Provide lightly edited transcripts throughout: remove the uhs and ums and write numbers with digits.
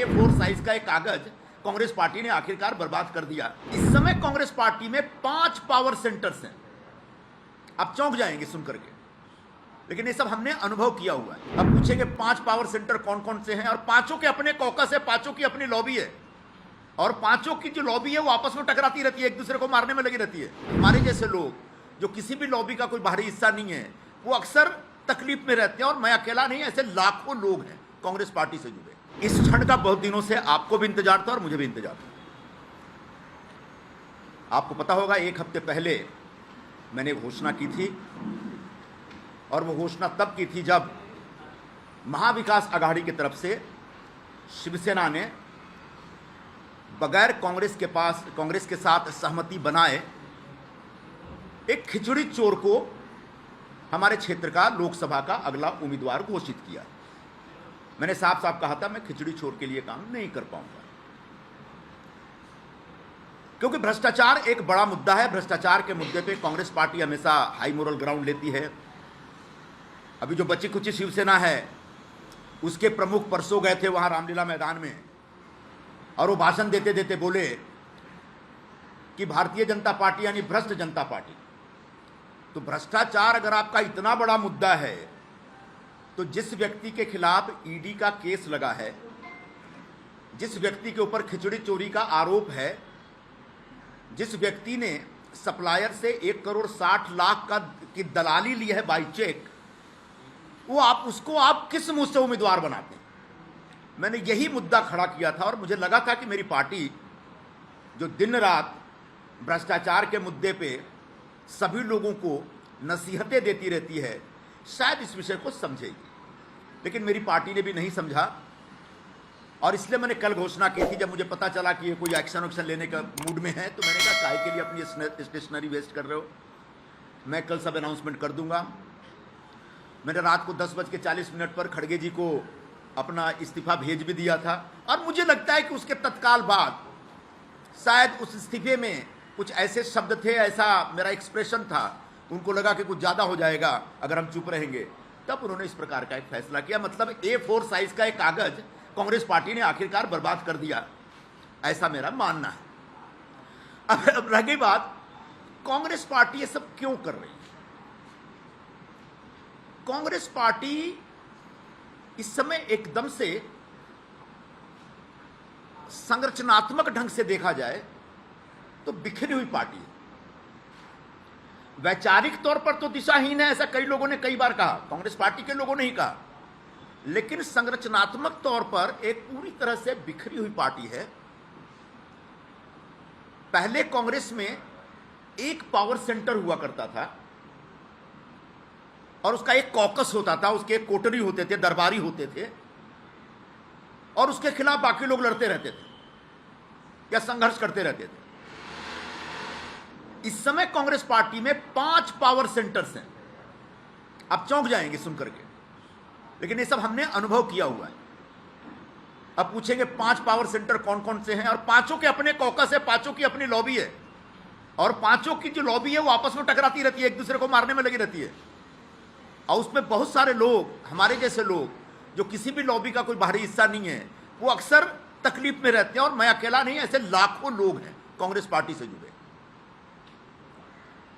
A4 size का एक कागज कांग्रेस पार्टी ने आखिरकार बर्बाद कर दिया। इस समय कांग्रेस पार्टी में 5 पावर सेंटर्स हैं। आप चौंक जाएंगे सुन करके, लेकिन ये सब हमने अनुभव किया हुआ है। अब पूछेंगे 5 पावर सेंटर कौन कौन से हैं, और पांचों के अपने कॉकस है, पांचों की अपनी लॉबी है, और पांचों की जो लॉबी है वो आपस में टकराती रहती है, एक दूसरे को मारने में लगी रहती है। हमारे जैसे लोग जो किसी भी लॉबी का कोई बाहरी हिस्सा नहीं है, वो अक्सर तकलीफ में रहते हैं, और मैं अकेला नहीं, ऐसे लाखों लोग हैं कांग्रेस पार्टी से जुड़े। इस क्षण का बहुत दिनों से आपको भी इंतजार था और मुझे भी इंतजार था। आपको पता होगा 1 हफ्ते पहले मैंने घोषणा की थी, और वो घोषणा तब की थी जब महाविकास आघाड़ी की तरफ से शिवसेना ने बगैर कांग्रेस के साथ सहमति बनाए एक खिचड़ी चोर को हमारे क्षेत्र का लोकसभा का अगला उम्मीदवार घोषित किया। मैंने साफ साफ कहा था मैं खिचड़ी चोर के लिए काम नहीं कर पाऊंगा, क्योंकि भ्रष्टाचार एक बड़ा मुद्दा है। भ्रष्टाचार के मुद्दे पे कांग्रेस पार्टी हमेशा हाई मोरल ग्राउंड लेती है। अभी जो बची कुची शिवसेना है, उसके प्रमुख परसों गए थे वहां रामलीला मैदान में, और वो भाषण देते देते बोले कि भारतीय जनता पार्टी यानी भ्रष्ट जनता पार्टी। तो भ्रष्टाचार अगर आपका इतना बड़ा मुद्दा है, तो जिस व्यक्ति के खिलाफ ईडी का केस लगा है, जिस व्यक्ति के ऊपर खिचड़ी चोरी का आरोप है, जिस व्यक्ति ने सप्लायर से 1,60,00,000 की दलाली ली है बाई चेक, वो उसको आप किस मुंह से उम्मीदवार बनाते हैं? मैंने यही मुद्दा खड़ा किया था, और मुझे लगा था कि मेरी पार्टी जो दिन रात भ्रष्टाचार के मुद्दे पे सभी लोगों को नसीहतें देती रहती है, शायद इस विषय को समझेगी, लेकिन मेरी पार्टी ने भी नहीं समझा। और इसलिए मैंने कल घोषणा की थी, जब मुझे पता चला कि ये कोई एक्शन लेने का मूड में है, तो मैंने कहा काहे के लिए अपनी स्टेशनरी वेस्ट कर रहे हो, मैं कल सब अनाउंसमेंट कर दूंगा। मैंने रात को 10:40 पर खड़गे जी को अपना इस्तीफा भेज भी दिया था, और मुझे लगता है कि उसके तत्काल बाद शायद उस इस्तीफे में कुछ ऐसे शब्द थे, ऐसा मेरा एक्सप्रेशन था, उनको लगा कि कुछ ज़्यादा हो जाएगा अगर हम चुप रहेंगे, तब उन्होंने इस प्रकार का एक फैसला किया। मतलब A4 साइज का एक कागज कांग्रेस पार्टी ने आखिरकार बर्बाद कर दिया, ऐसा मेरा मानना है। अब रह गई बात, कांग्रेस पार्टी ये सब क्यों कर रही है? कांग्रेस पार्टी इस समय एकदम से संरचनात्मक ढंग से देखा जाए तो बिखरी हुई पार्टी है। वैचारिक तौर पर तो दिशाहीन है, ऐसा कई लोगों ने कई बार कहा, कांग्रेस पार्टी के लोगों ने ही कहा, लेकिन संरचनात्मक तौर पर एक पूरी तरह से बिखरी हुई पार्टी है। पहले कांग्रेस में एक पावर सेंटर हुआ करता था, और उसका एक कॉकस होता था, उसके एक कोटरी होते थे, दरबारी होते थे, और उसके खिलाफ बाकी लोग लड़ते रहते थे या संघर्ष करते रहते थे। इस समय कांग्रेस पार्टी में 5 पावर सेंटर्स हैं। आप चौंक जाएंगे सुन करके, लेकिन ये सब हमने अनुभव किया हुआ है। अब पूछेंगे 5 पावर सेंटर कौन कौन से हैं, और पांचों के अपने कॉकस है, पांचों की अपनी लॉबी है, और पांचों की जो लॉबी है वो आपस में टकराती रहती है, एक दूसरे को मारने में लगी रहती है। और उसमें बहुत सारे लोग, हमारे जैसे लोग जो किसी भी लॉबी का कोई बाहरी हिस्सा नहीं है, वो अक्सर तकलीफ में रहते हैं, और मैं अकेला नहीं, ऐसे लाखों लोग हैं कांग्रेस पार्टी से जुड़े।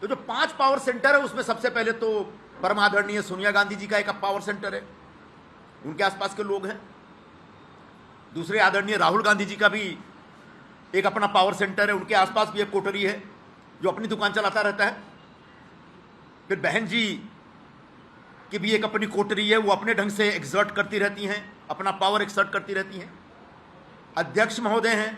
तो जो 5 पावर सेंटर है, उसमें सबसे पहले तो परम आदरणीय सोनिया गांधी जी का एक पावर सेंटर है, उनके आसपास के लोग हैं। दूसरे आदरणीय राहुल गांधी जी का भी एक अपना पावर सेंटर है, उनके आसपास भी एक कोटरी है जो अपनी दुकान चलाता रहता है। फिर बहन जी की भी एक अपनी कोटरी है, वो अपने ढंग से एक्सर्ट करती रहती हैं, अपना पावर एक्सर्ट करती रहती हैं। अध्यक्ष महोदय हैं,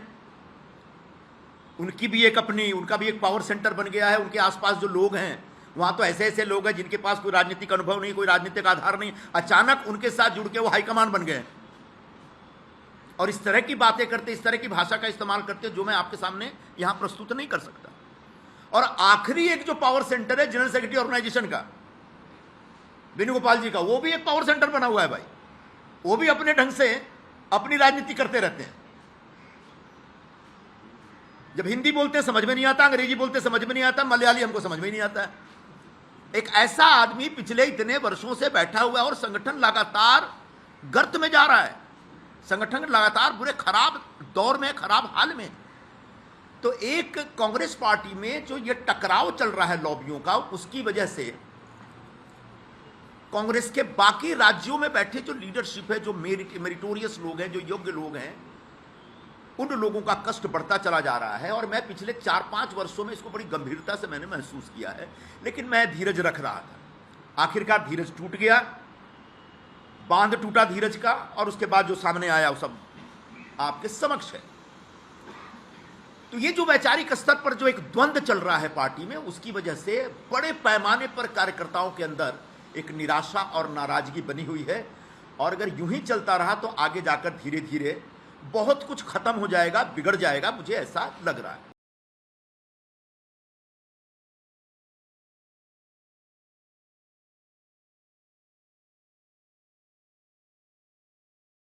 उनका भी एक पावर सेंटर बन गया है। उनके आसपास जो लोग हैं, वहां तो ऐसे ऐसे लोग हैं जिनके पास कोई राजनीतिक अनुभव नहीं, कोई राजनीतिक आधार नहीं, अचानक उनके साथ जुड़ के वो हाईकमान बन गए, और इस तरह की बातें करते, इस तरह की भाषा का इस्तेमाल करते, जो मैं आपके सामने यहां प्रस्तुत नहीं कर सकता। और आखिरी एक जो पावर सेंटर है जनरल सेक्रेटरी ऑर्गेनाइजेशन का, वेणुगोपाल जी का, वो भी एक पावर सेंटर बना हुआ है भाई। वो भी अपने ढंग से अपनी राजनीति करते रहते हैं। जब हिंदी बोलते समझ में नहीं आता, अंग्रेजी बोलते समझ में नहीं आता, मलयाली हमको समझ में नहीं आता है। एक ऐसा आदमी पिछले इतने वर्षों से बैठा हुआ है और संगठन लगातार गर्त में जा रहा है। संगठन लगातार बुरे खराब दौर में, खराब हाल में। तो एक कांग्रेस पार्टी में जो ये टकराव चल रहा है लॉबियों का, उसकी वजह से कांग्रेस के बाकी राज्यों में बैठे जो लीडरशिप है, जो मेरिटोरियस लोग हैं, जो योग्य लोग हैं, उन लोगों का कष्ट बढ़ता चला जा रहा है। और मैं पिछले 4-5 वर्षों में इसको बड़ी गंभीरता से मैंने महसूस किया है, लेकिन मैं धीरज रख रहा था। आखिरकार धीरज टूट गया, बांध टूटा धीरज का, और उसके बाद जो सामने आया वो सब आपके समक्ष है। तो ये जो वैचारिक स्तर पर जो एक द्वंद्व चल रहा है पार्टी में, उसकी वजह से बड़े पैमाने पर कार्यकर्ताओं के अंदर एक निराशा और नाराजगी बनी हुई है। और अगर यूं ही चलता रहा तो आगे जाकर धीरे धीरे बहुत कुछ खत्म हो जाएगा, बिगड़ जाएगा, मुझे ऐसा लग रहा है।